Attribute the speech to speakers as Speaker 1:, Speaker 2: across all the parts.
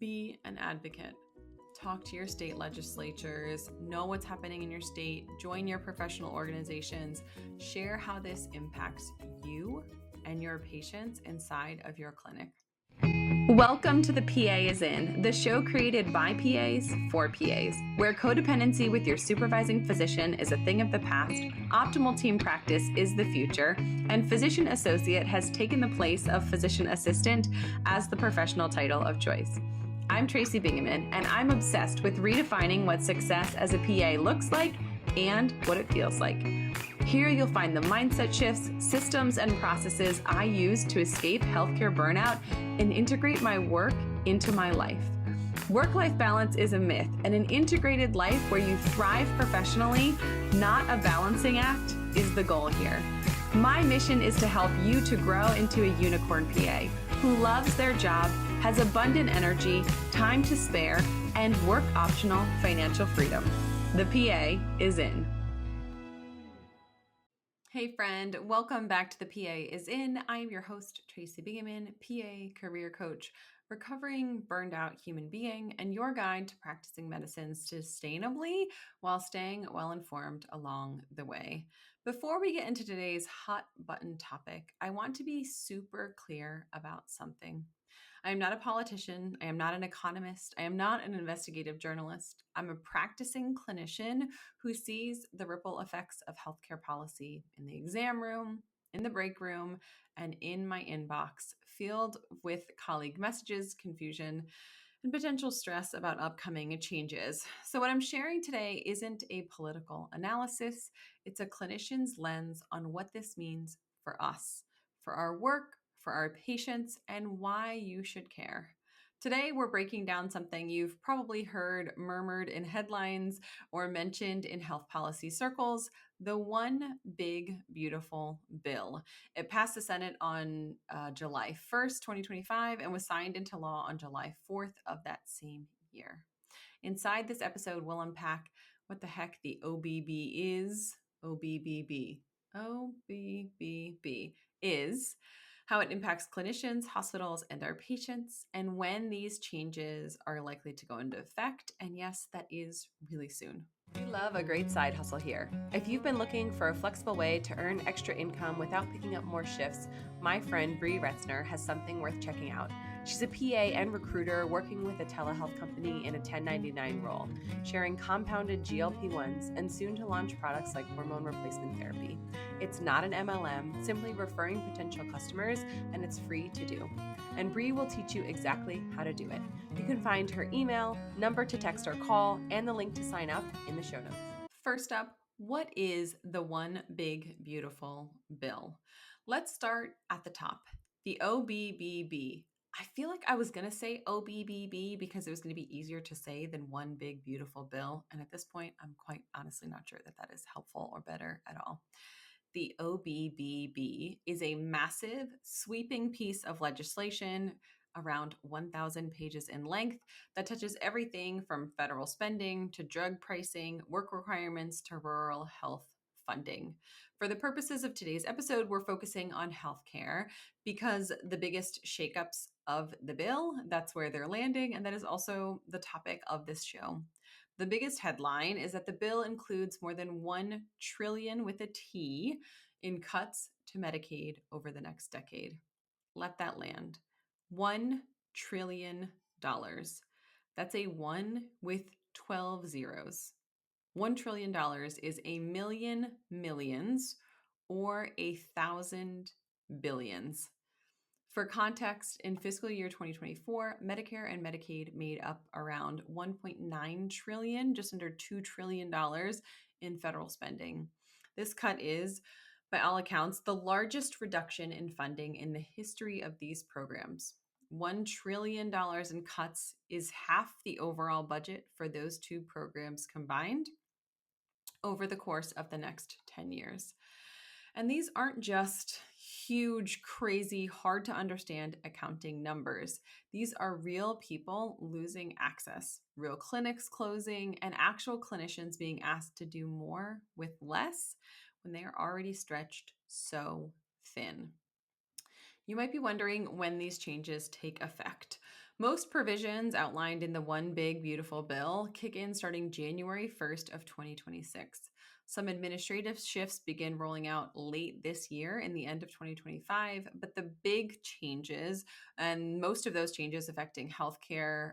Speaker 1: Be an advocate. Talk to your state legislatures, know what's happening in your state, join your professional organizations, share how this impacts you and your patients inside of your clinic. Welcome to The PA is In, the show created by PAs for PAs, where codependency with your supervising physician is a thing of the past, optimal team practice is the future, and physician associate has taken the place of physician assistant as the professional title of choice. I'm Tracy Bingaman, and I'm obsessed with redefining what success as a PA looks like and what it feels like. Here you'll find the mindset shifts, systems, and processes I use to escape healthcare burnout and integrate my work into my life. Work-life balance is a myth, and an integrated life where you thrive professionally, not a balancing act, is the goal here. My mission is to help you to grow into a unicorn PA who loves their job, has abundant energy, time to spare, and work-optional financial freedom. The PA is in. Hey friend, welcome back to The PA is In. I am your host, Tracy Bingaman, PA, career coach, recovering burned out human being, and your guide to practicing medicine sustainably while staying well informed along the way. Before we get into today's hot button topic, I want to be super clear about something. I am not a politician. I am not an economist. I am not an investigative journalist. I'm a practicing clinician who sees the ripple effects of healthcare policy in the exam room, in the break room, and in my inbox, filled with colleague messages, confusion, and potential stress about upcoming changes. So what I'm sharing today isn't a political analysis. It's a clinician's lens on what this means for us, for our work, for our patients, and why you should care. Today, we're breaking down something you've probably heard murmured in headlines or mentioned in health policy circles, the One Big Beautiful Bill. It passed the Senate on July 1st, 2025, and was signed into law on July 4th of that same year. Inside this episode, we'll unpack what the heck the OBBB is, OBBB is, how it impacts clinicians, hospitals, and our patients, and when these changes are likely to go into effect. And yes, that is really soon. We love a great side hustle here. If you've been looking for a flexible way to earn extra income without picking up more shifts, my friend Bree Retzner has something worth checking out. She's a PA and recruiter working with a telehealth company in a 1099 role, sharing compounded GLP-1s and soon to launch products like hormone replacement therapy. It's not an MLM, simply referring potential customers, and it's free to do. And Bree will teach you exactly how to do it. You can find her email, number to text or call, and the link to sign up in the show notes. First up, what is the One Big Beautiful Bill? Let's start at the top. The OBBB. I feel like I was going to say OBBB because it was going to be easier to say than One Big Beautiful Bill. And at this point, I'm quite honestly not sure that that is helpful or better at all. The OBBB is a massive, sweeping piece of legislation around 1,000 pages in length that touches everything from federal spending to drug pricing, work requirements to rural health funding. For the purposes of today's episode, we're focusing on healthcare because the biggest shakeups of the bill, that's where they're landing, and that is also the topic of this show. The biggest headline is that the bill includes more than $1 trillion with a T in cuts to Medicaid over the next decade. Let that land. $1 trillion. That's a 1 with 12 zeros. $1 trillion is a million millions or 1,000 billions. For context, in fiscal year 2024, Medicare and Medicaid made up around $1.9 trillion, just under $2 trillion in federal spending. This cut is, by all accounts, the largest reduction in funding in the history of these programs. $1 trillion in cuts is half the overall budget for those two programs combined over the course of the next 10 years. And these aren't just huge, crazy, hard to understand accounting numbers. These are real people losing access, real clinics closing, and actual clinicians being asked to do more with less when they are already stretched so thin. You might be wondering when these changes take effect. Most provisions outlined in the One Big Beautiful Bill kick in starting January 1st of 2026. Some administrative shifts begin rolling out late this year in the end of 2025, but the big changes, and most of those changes affecting healthcare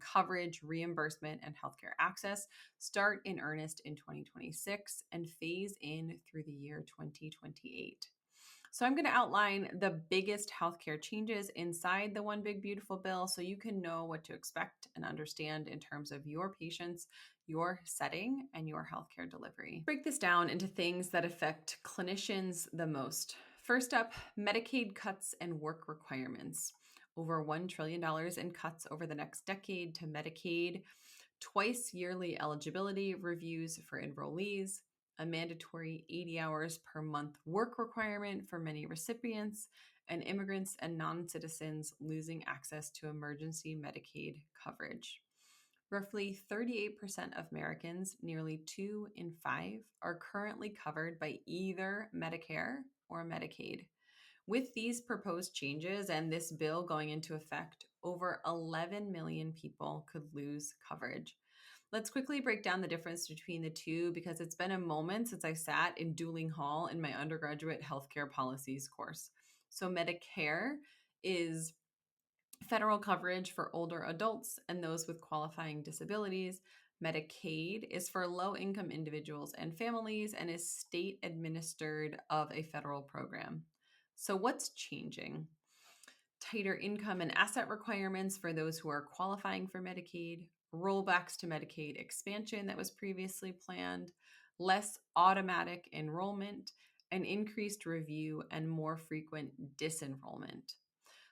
Speaker 1: coverage, reimbursement, and healthcare access, start in earnest in 2026 and phase in through the year 2028. So I'm going to outline the biggest healthcare changes inside the One Big Beautiful Bill so you can know what to expect and understand in terms of your patients, your setting, and your healthcare delivery. Break this down into things that affect clinicians the most. First up, Medicaid cuts and work requirements. Over $1 trillion in cuts over the next decade to Medicaid, twice yearly eligibility reviews for enrollees, a mandatory 80 hours per month work requirement for many recipients, and immigrants and non-citizens losing access to emergency Medicaid coverage. Roughly 38% of Americans, nearly 2 in 5, are currently covered by either Medicare or Medicaid. With these proposed changes and this bill going into effect, over 11 million people could lose coverage. Let's quickly break down the difference between the two because it's been a moment since I sat in Dueling Hall in my undergraduate healthcare policies course. So Medicare is federal coverage for older adults and those with qualifying disabilities. Medicaid is for low-income individuals and families and is state administered of a federal program. So what's changing? Tighter income and asset requirements for those who are qualifying for Medicaid, rollbacks to Medicaid expansion that was previously planned, less automatic enrollment, and increased review and more frequent disenrollment.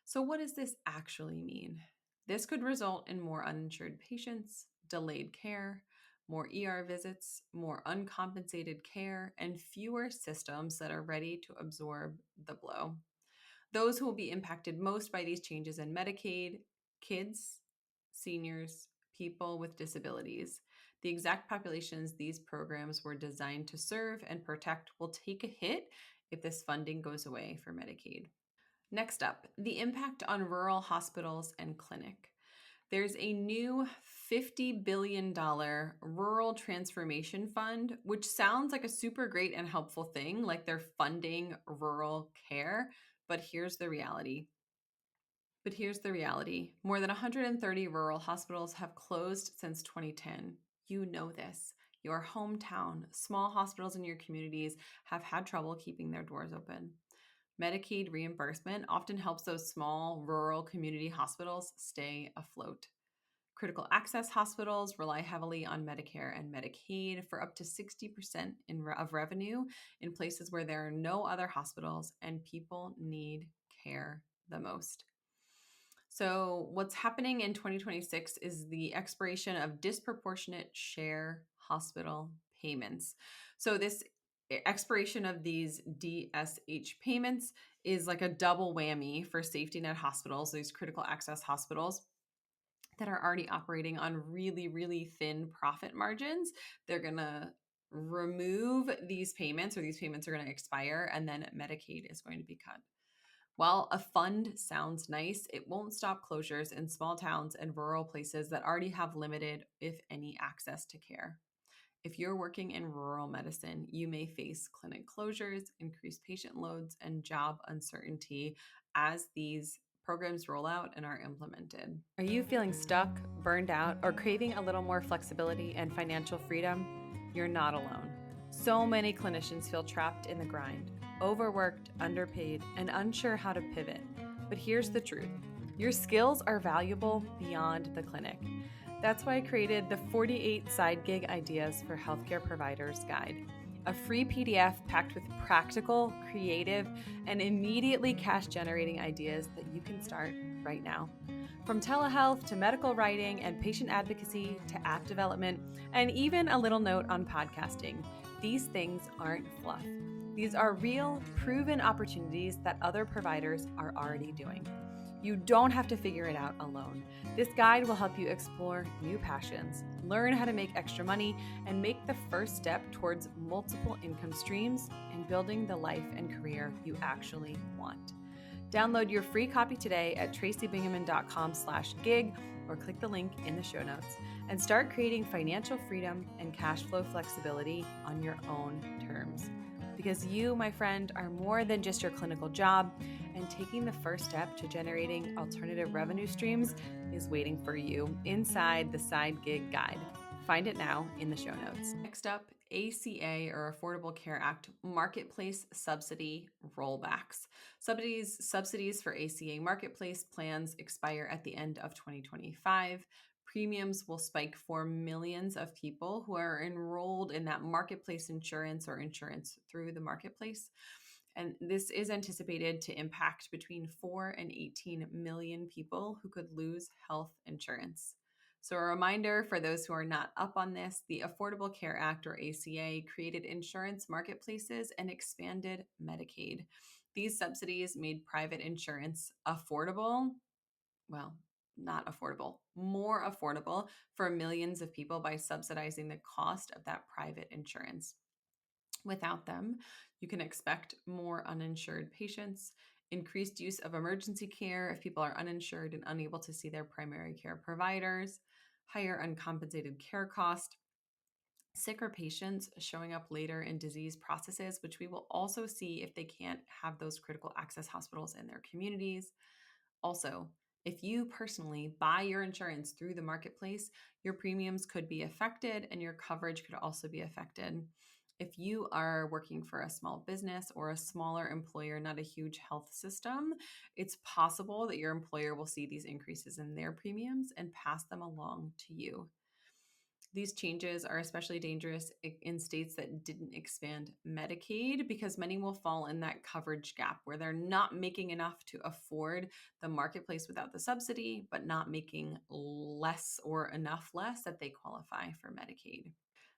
Speaker 1: So what does this actually mean? This could result in more uninsured patients, delayed care, more ER visits, more uncompensated care, and fewer systems that are ready to absorb the blow. Those who will be impacted most by these changes in Medicaid: kids, seniors, people with disabilities. The exact populations these programs were designed to serve and protect will take a hit if this funding goes away for Medicaid. Next up, the impact on rural hospitals and clinic. There's a new $50 billion rural transformation fund, which sounds like a super great and helpful thing, like they're funding rural care. But here's the reality. More than 130 rural hospitals have closed since 2010. You know this. Your hometown, small hospitals in your communities have had trouble keeping their doors open. Medicaid reimbursement often helps those small rural community hospitals stay afloat. Critical access hospitals rely heavily on Medicare and Medicaid for up to 60% of revenue in places where there are no other hospitals and people need care the most. So what's happening in 2026 is the expiration of disproportionate share hospital payments. So this expiration of these DSH payments is like a double whammy for safety net hospitals, these critical access hospitals that are already operating on really, really thin profit margins. They're going to remove these payments, or these payments are going to expire, and then Medicaid is going to be cut. While a fund sounds nice, it won't stop closures in small towns and rural places that already have limited, if any, access to care. If you're working in rural medicine, you may face clinic closures, increased patient loads, and job uncertainty as these programs roll out and are implemented. Are you feeling stuck, burned out, or craving a little more flexibility and financial freedom? You're not alone. So many clinicians feel trapped in the grind, overworked, underpaid, and unsure how to pivot. But here's the truth. Your skills are valuable beyond the clinic. That's why I created the 48 Side Gig Ideas for Healthcare Providers Guide, a free PDF packed with practical, creative, and immediately cash-generating ideas that you can start right now. From telehealth to medical writing and patient advocacy to app development, and even a little note on podcasting, these things aren't fluff. These are real, proven opportunities that other providers are already doing. You don't have to figure it out alone. This guide will help you explore new passions, learn how to make extra money, and make the first step towards multiple income streams and building the life and career you actually want. Download your free copy today at tracybingaman.com/gig or click the link in the show notes and start creating financial freedom and cash flow flexibility on your own terms. Because you, my friend, are more than just your clinical job, and taking the first step to generating alternative revenue streams is waiting for you inside the Side Gig Guide. Find it now in the show notes. Next up, ACA or Affordable Care Act marketplace subsidy rollbacks. Subsidies for ACA marketplace plans expire at the end of 2025. Premiums will spike for millions of people who are enrolled in that marketplace insurance or insurance through the marketplace. And this is anticipated to impact between 4 and 18 million people who could lose health insurance. So a reminder for those who are not up on this, the Affordable Care Act or ACA created insurance marketplaces and expanded Medicaid. These subsidies made private insurance affordable, well, not affordable, more affordable for millions of people by subsidizing the cost of that private insurance. Without them, you can expect more uninsured patients, increased use of emergency care if people are uninsured and unable to see their primary care providers, higher uncompensated care cost, sicker patients showing up later in disease processes, which we will also see if they can't have those critical access hospitals in their communities. Also, if you personally buy your insurance through the marketplace, your premiums could be affected and your coverage could also be affected. If you are working for a small business or a smaller employer, not a huge health system, it's possible that your employer will see these increases in their premiums and pass them along to you. These changes are especially dangerous in states that didn't expand Medicaid because many will fall in that coverage gap where they're not making enough to afford the marketplace without the subsidy, but not making less or enough less that they qualify for Medicaid.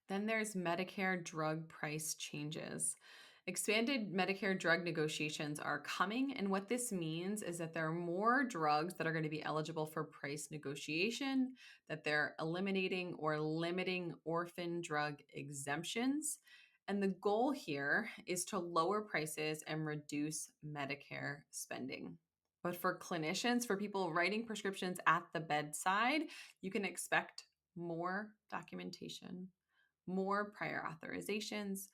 Speaker 1: Then there's Medicare drug price changes. Expanded Medicare drug negotiations are coming, and what this means is that there are more drugs that are going to be eligible for price negotiation, that they're eliminating or limiting orphan drug exemptions. And the goal here is to lower prices and reduce Medicare spending. But for clinicians, for people writing prescriptions at the bedside, you can expect more documentation, more prior authorizations,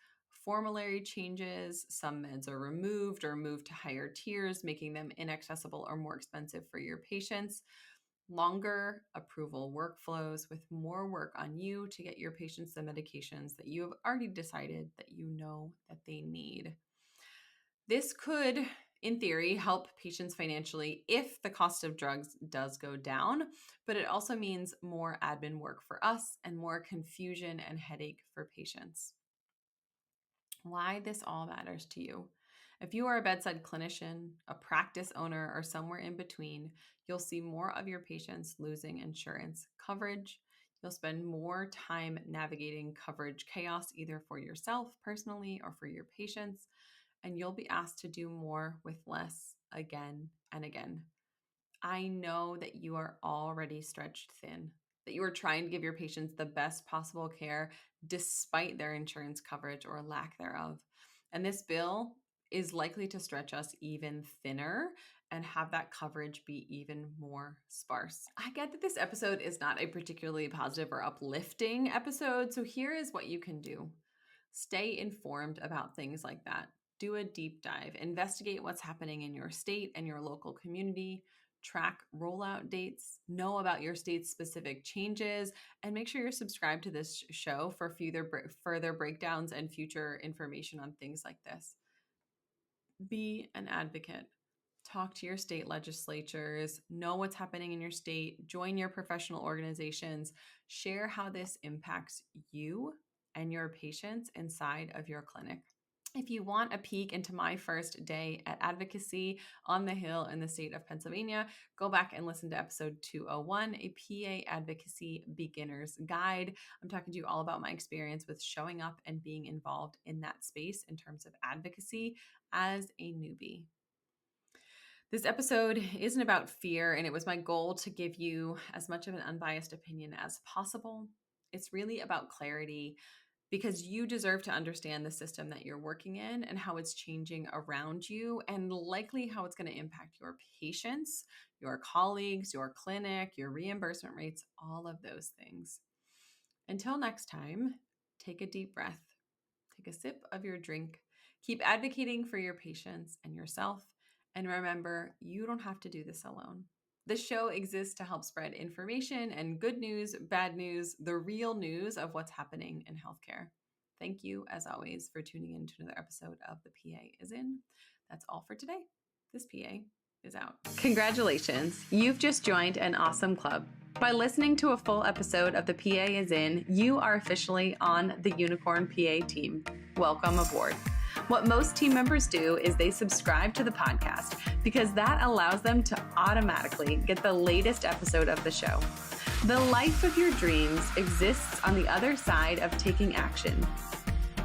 Speaker 1: formulary changes. Some meds are removed or moved to higher tiers, making them inaccessible or more expensive for your patients. Longer approval workflows with more work on you to get your patients the medications that you have already decided that you know that they need. This could, in theory, help patients financially if the cost of drugs does go down, but it also means more admin work for us and more confusion and headache for patients. Why this all matters to you. If you are a bedside clinician, a practice owner, or somewhere in between, you'll see more of your patients losing insurance coverage. You'll spend more time navigating coverage chaos, either for yourself personally or for your patients, and you'll be asked to do more with less again and again. I know that you are already stretched thin, that you are trying to give your patients the best possible care despite their insurance coverage or lack thereof. And this bill is likely to stretch us even thinner and have that coverage be even more sparse. I get that this episode is not a particularly positive or uplifting episode, so here is what you can do. Stay informed about things like that. Do a deep dive. Investigate what's happening in your state and your local community. Track rollout dates. Know about your state's specific changes. And make sure you're subscribed to this show for further breakdowns and future information on things like this. Be an advocate. Talk to your state legislatures. Know what's happening in your state. Join your professional organizations. Share how this impacts you and your patients inside of your clinic. If you want a peek into my first day at advocacy on the Hill in the state of Pennsylvania, go back and listen to episode 201, a PA advocacy beginner's guide. I'm talking to you all about my experience with showing up and being involved in that space in terms of advocacy as a newbie. This episode isn't about fear, and it was my goal to give you as much of an unbiased opinion as possible. It's really about clarity. because you deserve to understand the system that you're working in and how it's changing around you, and likely how it's going to impact your patients, your colleagues, your clinic, your reimbursement rates, all of those things. Until next time, take a deep breath, take a sip of your drink, keep advocating for your patients and yourself, and remember, you don't have to do this alone. This show exists to help spread information and good news, bad news, the real news of what's happening in healthcare. Thank you, as always, for tuning in to another episode of The PA is In. That's all for today. This PA is out. Congratulations. You've just joined an awesome club. By listening to a full episode of The PA is In, you are officially on the Unicorn PA team. Welcome aboard. What most team members do is they subscribe to the podcast because that allows them to automatically get the latest episode of the show. The life of your dreams exists on the other side of taking action.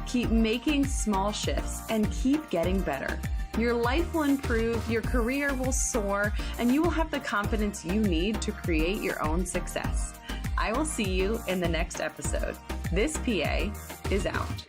Speaker 1: Keep making small shifts and keep getting better. Your life will improve, your career will soar, and you will have the confidence you need to create your own success. I will see you in the next episode. This PA is out.